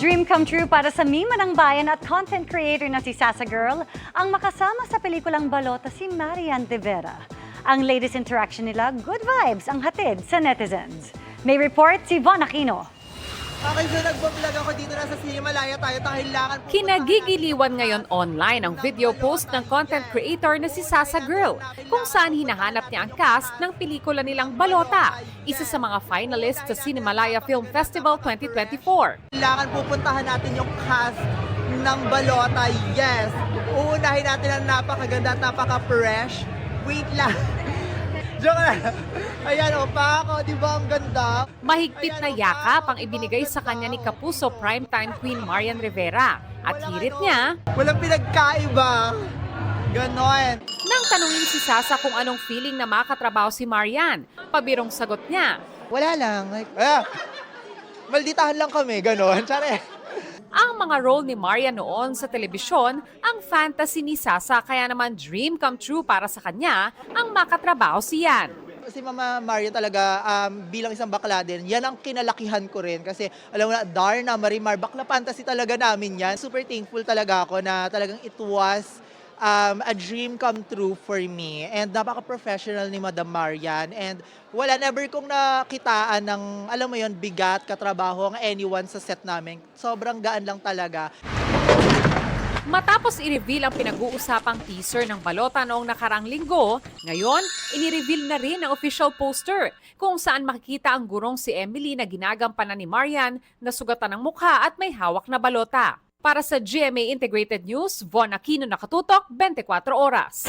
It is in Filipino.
Dream come true para sa mima ng bayan at content creator na si Sasa Girl ang makasama sa pelikulang Balota si Marian Rivera. Ang latest interaction nila, good vibes ang hatid sa netizens. May report si Von Aquino. Okay, so nagbablog ako dito na sa Cinemalaya tayo. Kailangan Kinagigiliwan ngayon online ang video post ng content creator na si Sasa Girl kung saan hinahanap niya ang cast ng pelikula nilang Balota, isa sa mga finalists sa Cinemalaya Film Festival 2024. Kailangan pupuntahan natin yung cast ng Balota. Yes! Uunahin natin ang napakaganda at napaka-fresh. Wait lang. Joke lang. Ayan, pa ako. Di ba ang ganda? Mahigpit na yakap ang ibinigay sa kanya ni Kapuso primetime queen Marian Rivera at hirit niya Walang pinagkaiba. Ganon. nang tanungin si Sasa kung anong feeling na makatrabaho si Marian. Pabirong sagot niya, Wala lang. Like, malditahan lang kami. Ganon. Tsare. ang mga role ni Marian noon sa telebisyon ang fantasy ni Sasa kaya naman dream come true para sa kanya ang makatrabaho siyan. Si Mama Maria talaga bilang isang bakla din, yan ang kinalakihan ko rin kasi alam mo na, Darna, Marimar, bakla fantasy talaga namin yan. Super thankful talaga ako na talagang it was a dream come true for me. And napaka-professional ni Madam Marian. And wala, never kong nakitaan ng, alam mo yon, bigat, katrabaho ang anyone sa set namin. Sobrang gaan lang talaga. Matapos i-reveal ang pinag-uusapang teaser ng Balota noong nakarang linggo, ngayon, ini-reveal na rin ang official poster kung saan makikita ang gurong si Emily na ginagampanan ni Marian na sugatan ng mukha at may hawak na balota. Para sa GMA Integrated News, Von Aquino, Nakatutok, 24 Oras.